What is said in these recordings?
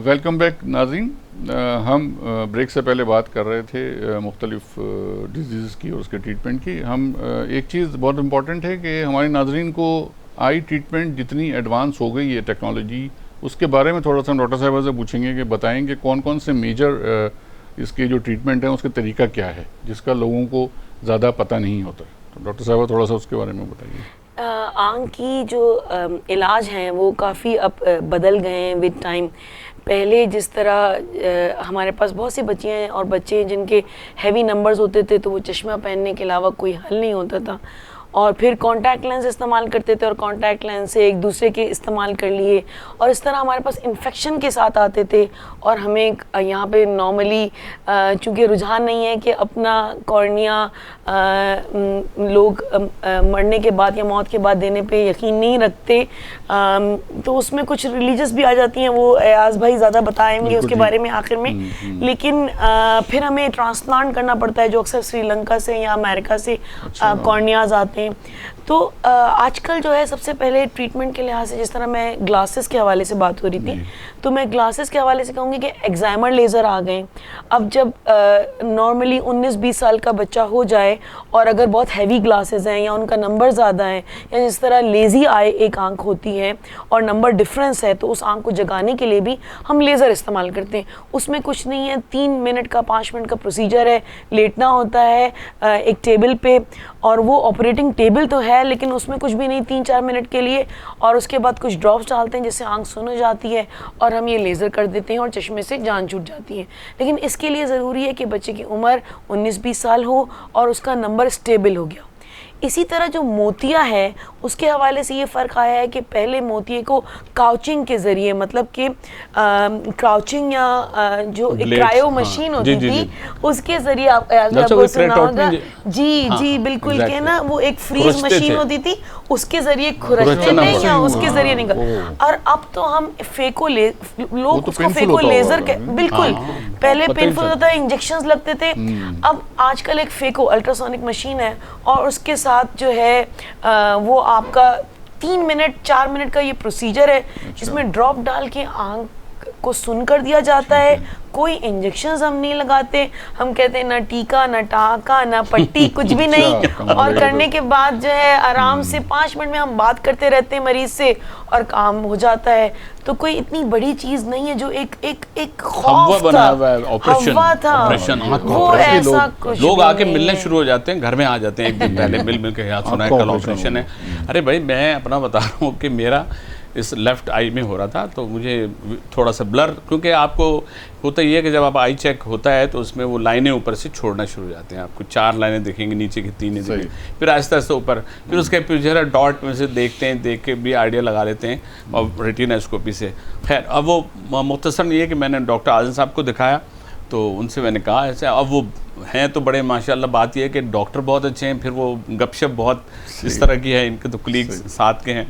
Welcome back ناظرین. ہم break سے پہلے بات کر رہے تھے مختلف ڈیزیز کی اور اس کے ٹریٹمنٹ کی. ہم ایک چیز بہت امپورٹنٹ ہے کہ ہمارے ناظرین کو آئی ٹریٹمنٹ جتنی ایڈوانس ہو گئی ہے ٹیکنالوجی, اس کے بارے میں تھوڑا سا ہم ڈاکٹر صاحبہ سے پوچھیں گے کہ بتائیں کہ کون کون سے میجر اس کے جو ٹریٹمنٹ ہیں اس کا طریقہ کیا ہے جس کا لوگوں کو زیادہ پتہ نہیں ہوتا. تو ڈاکٹر صاحبہ تھوڑا سا اس کے بارے میں بتائیے. آنکھ کی جو علاج ہیں وہ کافی اب بدل گئے ہیں ود ٹائم. پہلے جس طرح ہمارے پاس بہت سی بچیاں ہیں اور بچے ہیں جن کے ہیوی نمبرز ہوتے تھے تو وہ چشمہ پہننے کے علاوہ کوئی حل نہیں ہوتا تھا, اور پھر کانٹیکٹ لینس استعمال کرتے تھے اور کانٹیکٹ لینس سے ایک دوسرے کے استعمال کر لیے, اور اس طرح ہمارے پاس انفیکشن کے ساتھ آتے تھے. اور ہمیں یہاں پہ نارملی چونکہ رجحان نہیں ہے کہ اپنا کارنیا لوگ مرنے کے بعد یا موت کے بعد دینے پہ یقین نہیں رکھتے, تو اس میں کچھ ریلیجس بھی آ جاتی ہیں, وہ ایاز بھائی زیادہ بتائیں گے اس کے بارے میں آخر میں. لیکن پھر ہمیں ٹرانسپلانٹ کرنا پڑتا ہے جو اکثر سری لنکا سے یا امریکہ سے کارنیاز آتے ہیں. تو آج کل جو ہے سب سے پہلے ٹریٹمنٹ کے لحاظ سے, جس طرح میں گلاسز کے حوالے سے بات ہو رہی تھی, تو میں گلاسز کے حوالے سے کہوں گی کہ ایگزائمر لیزر آ گئے. اب جب نارملی 19-20 سال کا بچہ ہو جائے اور اگر بہت ہیوی گلاسز ہیں یا ان کا نمبر زیادہ ہے, یا جس طرح لیزی آئے ایک آنکھ ہوتی ہے اور نمبر ڈفرینس ہے, تو اس آنکھ کو جگانے کے لیے بھی ہم لیزر استعمال کرتے ہیں. اس میں کچھ نہیں ہے, 3 منٹ کا 5 منٹ کا پروسیجر ہے. لیٹنا ہوتا ہے ایک ٹیبل پہ, اور وہ آپریٹنگ ٹیبل تو ہے لیکن اس میں کچھ بھی نہیں 3-4 منٹ کے لیے, اور اس کے بعد کچھ ڈراپس ڈالتے ہیں جس سے آنکھ سن ہو جاتی ہے اور ہم یہ لیزر کر دیتے ہیں اور چشمے سے جان چھوٹ جاتی ہے. لیکن اس کے لیے ضروری ہے کہ بچے کی عمر 19-20 سال ہو اور اس کا نمبر اسٹیبل ہو گیا. اسی طرح جو موتیا ہے اس کے حوالے سے یہ فرق آیا ہے کہ پہلے موتیے کو کاؤچنگ کے ذریعے, مطلب کہ کراؤچنگ یا جو کرائیو مشین ہوتی تھی اس کے ذریعے, آپ کو سنا ہوگا جی بالکل, کہ نا وہ ایک فریز مشین ہوتی تھی, اس کے ذریعے کھرچتے تھے یا اس کے ذریعے نکل. اور اب تو ہم لوگ اس کو فیکو لیزر, بالکل پہلے پینفل ہوتا ہے, انجیکشنز لگتے تھے. اب آج کل ایک فیکو الٹراسونک مشین ہے اور اس کے ساتھ جو ہے وہ آپ کا 3 منٹ 4 منٹ کا یہ پروسیجر ہے جس میں ڈراپ ڈال کے آنکھ کو سن کر دیا جاتا ہے. کوئی انجیکشنز ہم نہیں لگاتے, ہم کہتے ہیں نہ ٹیکا نہ ٹاکا نہ پٹی, کچھ بھی نہیں. اور کرنے کے بعد جو ہے آرام سے 5 منٹ میں ہم بات کرتے رہتے ہیں مریض سے اور کام ہو جاتا ہے. تو کوئی اتنی بڑی چیز نہیں ہے جو ایک خوف تھا, ہوا تھا, وہ ایسا کچھ. لوگ آ کے ملنے شروع ہو جاتے ہیں, گھر میں آ جاتے ہیں ایک دن پہلے مل کے, یاد سنا ہے کل آپریشن ہے. ارے بھائی میں اپنا بتا رہا ہوں کہ میرا اس لیفٹ آئی میں ہو رہا تھا, تو مجھے تھوڑا سا بلر, کیونکہ آپ کو ہوتا یہ ہے کہ جب آپ آئی چیک ہوتا ہے تو اس میں وہ لائنیں اوپر سے چھوڑنا شروع ہو جاتے ہیں. آپ کو 4 لائنیں دکھیں گے, نیچے کی 3 دکھیں گے, پھر آہستہ آہستہ اوپر, پھر اس کے پھر ڈاٹ میں سے دیکھتے ہیں, دیکھ کے بھی آئیڈیا لگا لیتے ہیں اور ریٹیناسکوپی سے. خیر اب وہ مختصر یہ ہے کہ میں نے ڈاکٹر اعظم صاحب کو دکھایا, تو ان سے میں نے کہا ایسے. اب وہ ہیں تو بڑے ماشاءاللہ, بات یہ ہے کہ ڈاکٹر بہت اچھے ہیں, پھر وہ گپ شپ بہت اس طرح کی ہے, ان کے تو کلیگز ساتھ کے ہیں.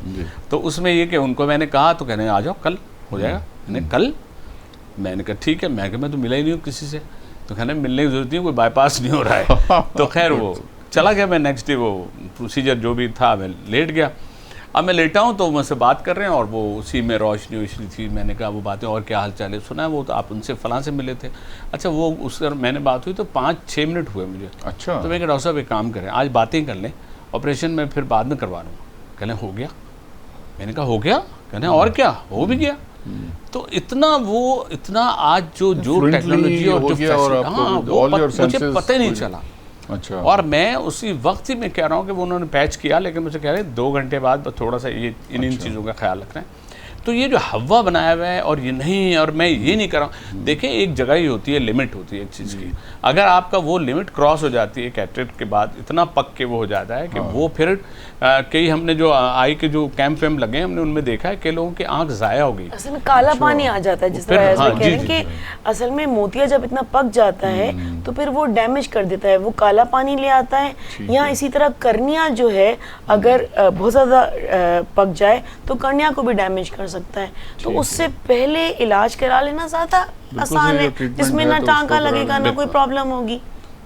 تو اس میں یہ کہ ان کو میں نے کہا تو کہنے آ جاؤ کل ہو جائے گا. میں نے کل, میں نے کہا ٹھیک ہے. میں کہ میں تو ملا ہی نہیں ہوں کسی سے, تو کہنے ملنے کی ضرورت نہیں, کوئی بائی پاس نہیں ہو رہا ہے. تو خیر وہ چلا گیا. میں نیکسٹ ڈے وہ پروسیجر جو بھی تھا میں لیٹ گیا. اب میں لیٹا ہوں تو مجھ سے بات کر رہے ہیں اور وہ اسی میں روشنی وشنی تھی. میں نے کہا وہ باتیں, اور کیا حال چال ہے, سنا ہے وہ تو آپ ان سے فلاں سے ملے تھے. اچھا وہ اس پر میں نے بات ہوئی تو 5-6 منٹ ہوئے مجھے. اچھا. تو میں کہ ڈاکٹر صاحب ایک کام کریں, آج باتیں کر لیں, آپریشن میں پھر بعد میں کروا لوں گا. کہنے ہو گیا. میں نے کہا ہو گیا. کہنے اور کیا ہو بھی گیا. تو اتنا آج جو ٹیکنالوجی اور جو مجھے پتہ ہی نہیں چلا. اچھا. اور میں اسی وقت ہی میں کہہ رہا ہوں کہ وہ انہوں نے پیچ کیا, لیکن مجھے کہہ رہے ہیں 2 گھنٹے بعد تھوڑا سا یہ ان چیزوں کا خیال رکھنا ہے. تو یہ جو ہوا بنایا ہوا ہے اور یہ نہیں, اور میں یہ نہیں کر رہا ہوں. دیکھیں ایک جگہ ہی ہوتی ہے, لمٹ ہوتی ہے ایک چیز کی. اگر آپ کا وہ لمٹ کراس ہو جاتی ہے کیٹریکٹ کے بعد, اتنا پک کے وہ ہو جاتا ہے کہ وہ پھر کئی ہم نے جو آئی کے جو کیمپ ویمپ لگے ہم نے ان میں دیکھا ہے کہ لوگوں کی آنکھ ضائع ہو گئی. اصل میں کالا پانی آ جاتا ہے, جس طرح کہہ رہے ہیں کہ اصل میں موتیا جب اتنا پک جاتا ہے تو پھر وہ ڈیمیج کر دیتا ہے, وہ کالا پانی لے آتا ہے. یا اسی طرح کرنیا جو ہے اگر بہت زیادہ پک جائے تو کرنیا کو بھی ڈیمیج کر سکتا ہے. تو اس سے پہلے علاج کرا لینا زیادہ آسان ہے, جس میں نہ ٹانکا لگے گا نہ کوئی پرابلم ہوگی.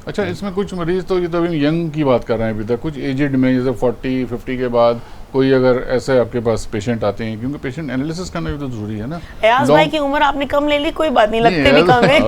اچھا, اس میں کچھ مریض تو یہ تو ینگ کی بات کر رہے ہیں ابھی تک, کچھ ایجڈ میں جیسے 40-50 کے بعد کوئی اگر ایسے آپ کے پاس پیشنٹ آتے ہیں, کیونکہ پیشنٹ انالیسس کرنا بھی تو ضروری ہے نا. ایاز بھائی کی عمر آپ نے کم لے لی, کوئی بات نہیں, لگتے بھی کم ہے.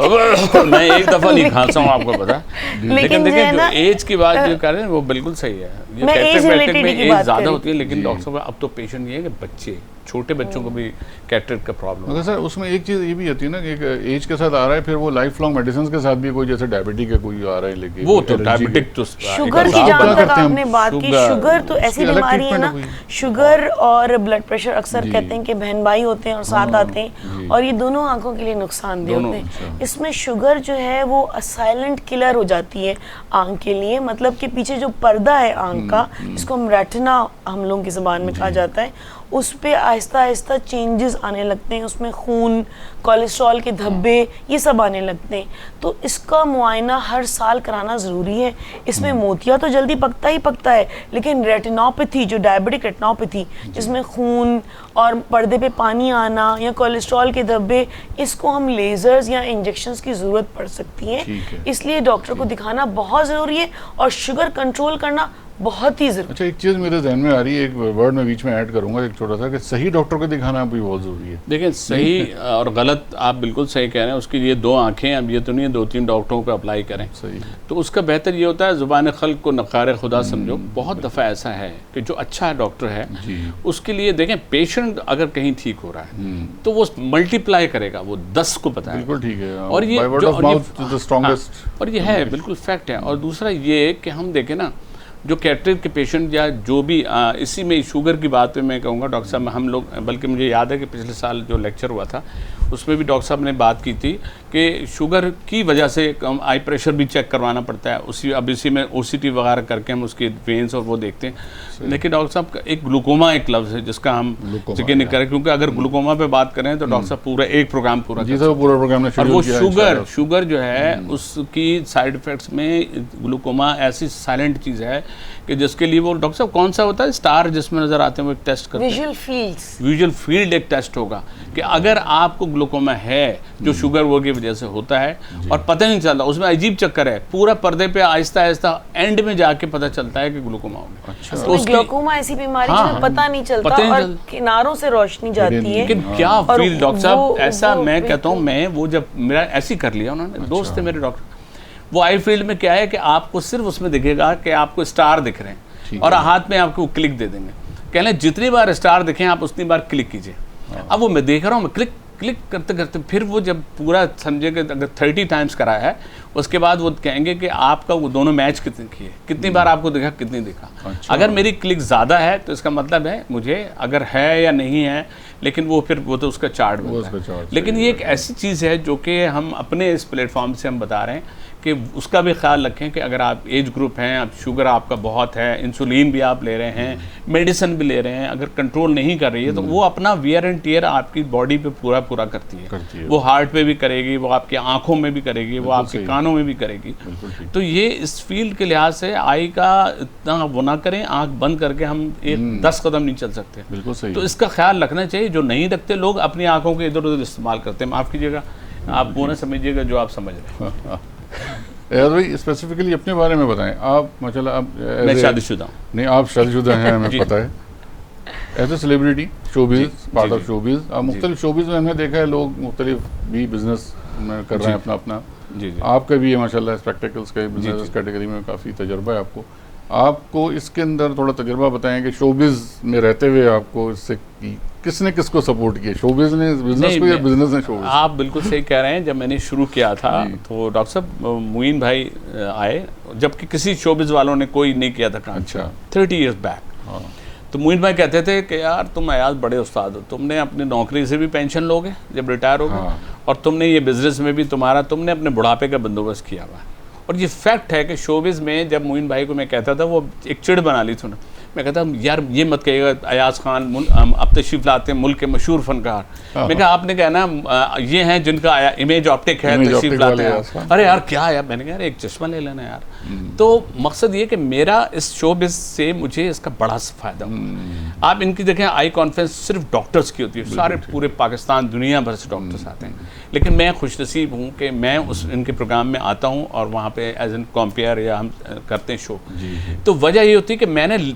میں ایک دفعہ نہیں کھانسا ہوں, آپ کو پتا. لیکن دیکھیں جو ایج کی بات جو کر رہے ہیں وہ بالکل صحیح ہے. میں ایج ریلیٹڈ کی بات زیادہ ہوتی ہے, لیکن ڈاکٹر صاحب اب تو پیشنٹ یہ ہے کہ بچے, چھوٹے بچوں کو بھی کیٹریکٹ کا پرابلم. مگر سر اس میں ایک چیز یہ بھی ہوتی ہے نا کہ ایج کے ساتھ آ رہا ہے, پھر وہ لائف لانگ میڈیسنز کے ساتھ بھی کوئی جیسے ڈائبٹک ہے کوئی آ رہا ہے, لیکن وہ تو ڈائبٹک تو شوگر کی جہاں تک آپ نے بات کی, شوگر تو ایسی بیماری ہے نا, شوگر اور بلڈ پریشر اکثر کہتے ہیں کہ بہن بھائی ہوتے ہیں اور ساتھ آتے ہیں, اور یہ دونوں آنکھوں کے لیے نقصان دہ ہوتے ہیں. اس میں شوگر جو ہے وہ سائلنٹ کلر ہو جاتی ہے آنکھ کے لیے, مطلب کہ پیچھے جو پردہ ہے آنکھ کا, جس کو ہم ریٹنا ہم لوگوں کی زبان میں کہا جاتا ہے, اس پہ آہستہ آہستہ چینجز آنے لگتے ہیں, اس میں خون, کولیسٹرول کے دھبے, یہ سب آنے لگتے ہیں. تو اس کا معائنہ ہر سال کرانا ضروری ہے. اس میں موتیا تو جلدی پکتا ہی پکتا ہے, لیکن ریٹینوپیتھی, جو ڈائبٹک ریٹینوپیتھی جس میں خون اور پردے پہ پانی آنا یا کولیسٹرول کے دھبے, اس کو ہم لیزرز یا انجیکشنز کی ضرورت پڑ سکتی ہے. اس لیے ڈاکٹر کو دکھانا بہت ضروری ہے, اور شوگر کنٹرول کرنا بہت ہی ضروری. اچھا ایک چیز میرے ذہن میں آ رہی ہے, ایک ورڈ میں بیچ میں ایڈ کروں گا ایک چھوٹا سا, کہ صحیح ڈاکٹر کو دکھانا بھی بہت ضروری ہے. دیکھیں صحیح اور غلط آپ بالکل صحیح کہہ رہے ہیں. اس کی یہ 2 آنکھیں, اب یہ تو نہیں ہے 2-3 ڈاکٹروں کو اپلائی کریں. صحیح. تو اس کا بہتر یہ ہوتا ہے زبان خلق کو نقار خدا سمجھو. بہت دفعہ ایسا ہے کہ جو اچھا ڈاکٹر ہے اس کے لیے دیکھیں پیشنٹ اگر کہیں ٹھیک ہو رہا ہے تو وہ ملٹی پلائی کرے گا, وہ 10 کو پتہ ہے. بالکل ٹھیک ہے, اور یہ اور یہ ہے بالکل فیکٹ ہے. اور دوسرا یہ کہ ہم دیکھیں نا, جو کیٹریکٹ کے پیشنٹ یا جو بھی اسی میں شوگر کی بات پہ میں کہوں گا ڈاکٹر صاحب, ہم لوگ بلکہ مجھے یاد ہے کہ پچھلے سال جو لیکچر ہوا تھا اس میں بھی ڈاکٹر صاحب نے بات کی تھی کہ شوگر کی وجہ سے آئی پریشر بھی چیک کروانا پڑتا ہے. اب اسی میں او سی ٹی وغیرہ کر کے ہم اس کے وینس اور وہ دیکھتے ہیں. لیکن ڈاکٹر صاحب ایک گلوکوما ایک لفظ ہے جس کا ہم ذکر نہیں کریں, کیونکہ اگر گلوکوما پہ بات کریں تو ڈاکٹر صاحب پورا ایک پروگرام پورا اور وہ شوگر جو ہے اس کی سائیڈ افیکٹس میں گلوکوما ایسی سائلنٹ چیز ہے کہ جس کے لیے وہ ڈاکٹر صاحب کون سا ہوتا ہے اسٹار جس میں نظر آتے ہیں وہ ایک ٹیسٹ کرتے ہیں, ویژول فیلڈ ایک ٹیسٹ ہوگا کہ اگر آپ کو گلوکوما ہے جو شوگر وہ کی وجہ سے ہوتا ہے اور پتہ نہیں چلتا, اس میں عجیب چکر ہے, پورا پردے پہ آہستہ آہستہ اینڈ میں جا کے پتہ چلتا ہے کہ گلوکوما ہو گیا. گلوکوما ایسی بیماری جس میں پتہ نہیں چلتا اور کناروں سے روشنی جاتی ہے. لیکن کیا فیل ڈاکٹر صاحب, ایسا میں کہتا ہوں, میں وہ جب میرا ایسی کر لیا انہوں نے, دوست تھے میرے ڈاکٹر, وہ آئی فیلڈ میں کیا ہے کہ آپ کو صرف اس میں دکھے گا کہ آپ کو اسٹار دکھ رہے ہیں اور ہاتھ میں آپ کو کلک دے دیں گے, کہہ لیں جتنی بار اسٹار دکھیں آپ اتنی بار کلک کیجئے. اب وہ میں دیکھ رہا ہوں, میں کلک کرتے کرتے پھر وہ جب پورا سمجھے کہ اگر 30 ٹائمز کرا ہے اس کے بعد وہ کہیں گے کہ آپ کا وہ دونوں میچ کتنے کیے, کتنی بار آپ کو دیکھا کتنی دیکھا. اگر میری کلک زیادہ ہے تو اس کا مطلب ہے مجھے اگر ہے یا نہیں ہے, لیکن وہ پھر وہ تو اس کا چارٹ بنتا ہے. لیکن یہ ایک ایسی چیز ہے جو کہ ہم اپنے اس پلیٹ فارم سے ہم بتا رہے ہیں کہ اس کا بھی خیال رکھیں کہ اگر آپ ایج گروپ ہیں, اب شوگر آپ کا بہت ہے, انسولین بھی آپ لے رہے ہیں, میڈیسن بھی لے رہے ہیں, اگر کنٹرول نہیں کر رہی ہے تو وہ اپنا ویئر اینڈ ٹیئر آپ کی باڈی پہ پورا کرتی ہے. وہ ہارٹ پہ بھی کرے گی, وہ آپ کی آنکھوں میں بھی کرے گی, وہ آپ کے کانوں میں بھی کرے گی. تو یہ اس فیلڈ کے لحاظ سے آئی کا اتنا وہ نہ کریں, آنکھ بند کر کے ہم 10 قدم نہیں چل سکتے. تو اس کا خیال رکھنا چاہیے. جو نہیں رکھتے لوگ اپنی آنکھوں کے ادھر ادھر استعمال کرتے ہیں. معاف کیجیے گا, آپ وہ نہ سمجھیے گا جو آپ سمجھ رہے ہیں. ایاز بھائی اسپیسیفکلی اپنے بارے میں بتائیں. آپ ماشاءاللہ اب میں شادی شدہ ہوں. نہیں, آپ شادی شدہ ہیں, ہمیں پتہ ہے. As a celebrity showbiz, part of showbiz, مختلف شوبیز میں ہم نے دیکھا ہے لوگ مختلف بھی بزنس میں کر رہے ہیں اپنا. آپ کا بھی ہے ماشاءاللہ اسپیکٹیکلس کا بزنس کیٹیگری میں کافی تجربہ ہے آپ کو. آپ کو اس کے اندر تھوڑا تجربہ بتائیں کہ شوبیز میں رہتے ہوئے آپ کو اس سے کس نے کس کو سپورٹ کیا, شوبیز نے بزنس کو یا بزنس نے شوبیز؟ آپ بالکل صحیح کہہ رہے ہیں. جب میں نے شروع کیا تھا تو ڈاکٹر صاحب معین بھائی آئے, جبکہ کسی شوبیز والوں نے کوئی نہیں کیا تھا کام. 30 ایئرز بیک. تو معین بھائی کہتے تھے کہ یار تم ایاز بڑے استاد ہو, تم نے اپنی نوکری سے بھی پینشن لوگے جب ریٹائر ہوگے, اور تم نے یہ بزنس میں بھی تم نے اپنے بڑھاپے کا بندوبست کیا ہوا ہے. اور یہ فیکٹ ہے کہ شوبز میں جب معین بھائی کو میں کہتا تھا, وہ ایک چڑ بنا لی تھی نا, میں کہتا ہوں یار یہ مت کہے گا ایاز خان اب تشریف لاتے ہیں ملک کے مشہور فنکار. میں کہا آپ نے کہا نا یہ ہیں جن کا امیج آپٹک ہے, تشریف لاتے ہیں. ارے یار کیا ہے, میں نے کہا یار ایک چشمہ لے لینا یار. تو مقصد یہ کہ میرا اس شوبز سے مجھے اس کا بڑا فائدہ ہوا. آپ ان کی دیکھیں آئی کانفرنس صرف ڈاکٹرز کی ہوتی ہے, سارے پورے پاکستان دنیا بھر سے ڈاکٹرز آتے ہیں. لیکن میں خوش نصیب ہوں کہ میں ان کے پروگرام میں آتا ہوں اور وہاں پہ ایز این کمپیئر یا ہم کرتے ہیں شو. تو وجہ یہ ہوتی ہے کہ میں نے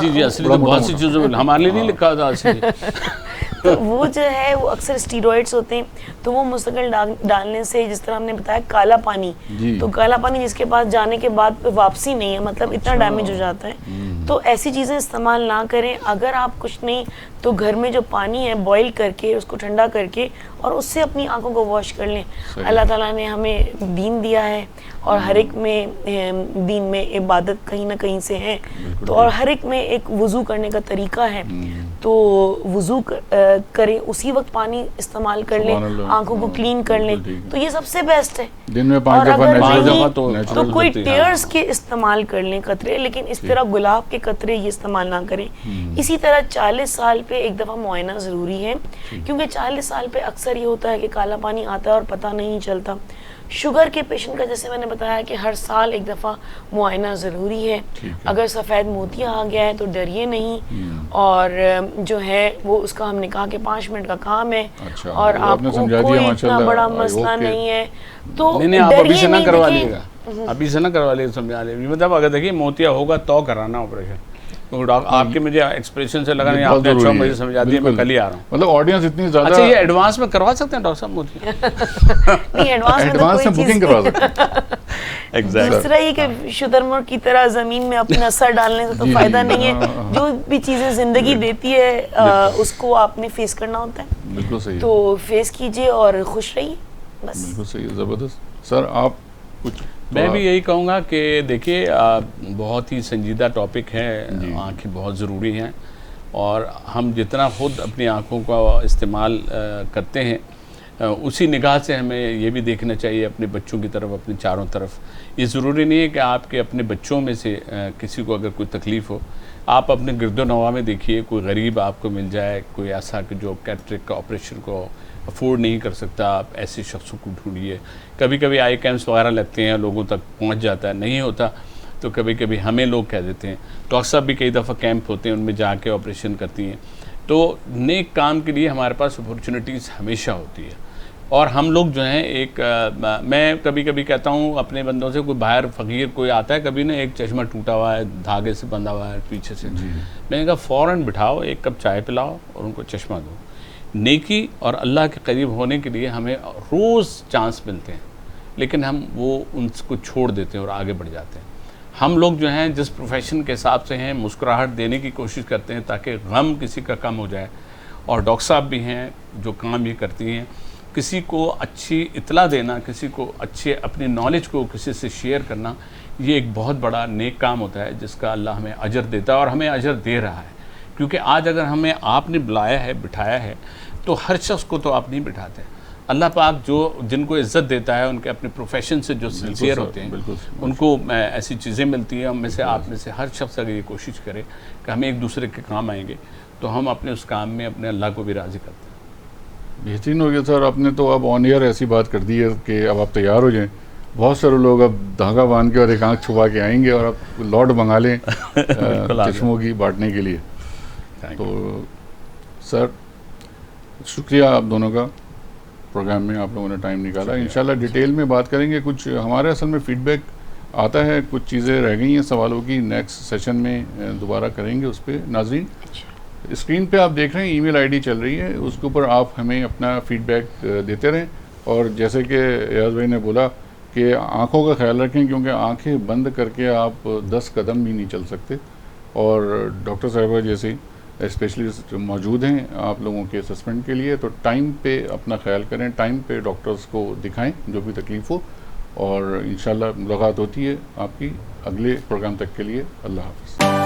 جی جی اصلی تو بہت سی چیزوں میں ہمارے لیے نہیں لکھا ہوتا اصلی. تو وہ جو ہے وہ اکثر اسٹیرائڈس ہوتے ہیں تو وہ مستقل ڈالنے سے جس طرح ہم نے بتایا کالا پانی, تو کالا پانی جس کے پاس جانے کے بعد واپسی نہیں ہے, مطلب اتنا ڈیمیج ہو جاتا ہے. تو ایسی چیزیں استعمال نہ کریں. اگر آپ کچھ نہیں تو گھر میں جو پانی ہے بوائل کر کے اس کو ٹھنڈا کر کے اور اس سے اپنی آنکھوں کو واش کر لیں. اللہ تعالیٰ نے ہمیں دین دیا ہے اور ہر ایک میں دین میں عبادت کہیں نہ کہیں سے ہے, تو اور ہر ایک میں ایک وضو کرنے کا طریقہ ہے, تو وضو کریں, اسی وقت پانی استعمال کر لیں, آنکھوں کو کلین کر لیں, تو یہ سب سے بیسٹ ہے. دن میں 5 دفعہ تو کوئی ٹیئرز کے استعمال کر لیں قطرے, لیکن اس طرح گلاب کے قطرے یہ استعمال نہ کریں. اسی طرح 40 سال پہ ایک دفعہ معائنہ ضروری ہے, کیونکہ 40 سال پہ اکثر یہ ہوتا ہے کہ کالا پانی آتا ہے اور پتہ نہیں چلتا. شوگر کے پیشنٹ کا جیسے میں نے بتایا کہ ہر سال ایک دفعہ معائنہ ضروری ہے. اگر سفید موتیا آ گیا ہے تو ڈریے نہیں, اور جو ہے وہ اس کا ہم نے کہا کہ 5 منٹ کا کام ہے اور آپ کو کوئی اتنا بڑا مسئلہ نہیں ہے, تو ابھی سے نہ کروا لیے گا, ابھی سے نہ کروا لیے, سمجھا لیں. مطلب اگر دیکھیے موتیا ہوگا تو کرانا آپریشن. آپ کے مجھے ایکسپریشن سے لگا نہیں, آپ نے اچھا مجھے سمجھا دیا, میں کل ہی آ رہا ہوں. مطلب آڈینس اتنی زیادہ. اچھا یہ ایڈوانس میں کروا سکتے ہیں ڈاکٹر صاحب موتیا؟ نہیں, ایڈوانس میں بکنگ کروا سکتے ہیں. دوسرا یہ کہ شترمرغ کی طرح زمین میں اپنا سر ڈالنے سے تو فائدہ نہیں ہے. جو بھی چیزیں زندگی دیتی ہے اس کو آپ نے فیس کرنا ہوتا ہے. بالکل صحیح. تو فیس کیجئے اور خوش رہیے بس. بالکل صحیح, زبردست. سر آپ کچھ؟ میں بھی یہی کہوں گا کہ دیکھیے بہت ہی سنجیدہ ٹاپک ہے, آنکھیں بہت ضروری ہیں, اور ہم جتنا خود اپنی آنکھوں کا استعمال کرتے ہیں اسی نگاہ سے ہمیں یہ بھی دیکھنا چاہیے اپنے بچوں کی طرف, اپنے چاروں طرف. یہ ضروری نہیں ہے کہ آپ کے اپنے بچوں میں سے کسی کو اگر کوئی تکلیف ہو, آپ اپنے گرد و نواح میں دیکھیے, کوئی غریب آپ کو مل جائے, کوئی ایسا کہ جو کیٹریک کا آپریشن کو افورڈ نہیں کر سکتا, آپ ایسے شخصوں کو ڈھونڈیے. کبھی کبھی آئی کیمپس وغیرہ لگتے ہیں, لوگوں تک پہنچ جاتا ہے, نہیں ہوتا تو کبھی کبھی ہمیں لوگ کہہ دیتے ہیں. ڈاکٹر صاحب بھی کئی دفعہ کیمپ ہوتے ہیں, ان میں جا کے آپریشن کرتی ہیں. تو نیک کام کے لیے ہمارے پاس اپورچونیٹیز ہمیشہ ہوتی ہے, اور ہم لوگ جو ہیں ایک میں کبھی کبھی کہتا ہوں اپنے بندوں سے, کوئی باہر فقیر کوئی آتا ہے کبھی نا, ایک چشمہ ٹوٹا ہوا ہے, دھاگے سے بندھا ہوا ہے پیچھے سے, میں نے کہا فوراً بٹھاؤ, ایک کپ چائے پلاؤ اور ان کو چشمہ دو. نیکی اور اللہ کے قریب ہونے کے لیے ہمیں روز چانس ملتے ہیں, لیکن ہم وہ ان کو چھوڑ دیتے ہیں اور آگے بڑھ جاتے ہیں. ہم لوگ جو ہیں جس پروفیشن کے حساب سے ہیں, مسکراہٹ دینے کی کوشش کرتے ہیں تاکہ غم کسی کا کم ہو جائے, اور ڈاکٹر صاحب بھی ہیں جو کام یہ کرتی ہیں, کسی کو اچھی اطلاع دینا, کسی کو اچھے اپنی نالج کو کسی سے شیئر کرنا, یہ ایک بہت بڑا نیک کام ہوتا ہے جس کا اللہ ہمیں اجر دیتا ہے, اور ہمیں اجر دے رہا ہے. کیونکہ آج اگر ہمیں آپ نے بلایا ہے, بٹھایا ہے, تو ہر شخص کو تو آپ نہیں بٹھاتے. اللہ پاک جو جن کو عزت دیتا ہے, ان کے اپنے پروفیشن سے جو سنسیئر ہوتے ہیں, ان کو ایسی چیزیں ملتی ہیں. ہم میں سے, آپ میں سے ہر شخص اگر یہ کوشش کرے کہ ہم ایک دوسرے کے کام آئیں گے, تو ہم اپنے اس کام میں اپنے اللہ کو بھی راضی کرتے ہیں. بہترین ہو گیا سر. آپ نے تو اب آن ایئر ایسی بات کر دی ہے کہ اب آپ تیار ہو جائیں. بہت سارے لوگ اب دھاگا باندھ کے اور ایک آنکھ چھپا کے آئیں گے, اور اب لاٹ منگا لیں چشموں کی بانٹنے کے لیے. تو سر شکریہ آپ دونوں کا, پروگرام میں آپ لوگوں نے ٹائم نکالا. انشاءاللہ ڈیٹیل میں بات کریں گے. کچھ ہمارے اصل میں فیڈ بیک آتا ہے, کچھ چیزیں رہ گئی ہیں سوالوں کی, نیکسٹ سیشن میں دوبارہ کریں گے اس پہ. ناظرین اسکرین پہ آپ دیکھ رہے ہیں ای میل آئی ڈی چل رہی ہے, اس کے اوپر آپ ہمیں اپنا فیڈ بیک دیتے رہیں. اور جیسے کہ ایاز بھائی نے بولا کہ آنکھوں کا خیال رکھیں, کیونکہ آنکھیں بند کر کے آپ 10 قدم بھی نہیں چل سکتے. اور ڈاکٹر صاحبہ جیسے اسپیشلسٹ موجود ہیں آپ لوگوں کے اسسمنٹ کے لیے, تو ٹائم پہ اپنا خیال کریں, ٹائم پہ ڈاکٹرز کو دکھائیں جو بھی تکلیف ہو, اور انشاءاللہ ملاقات ہوتی ہے آپ کی اگلے پروگرام تک کے لیے. اللہ حافظ.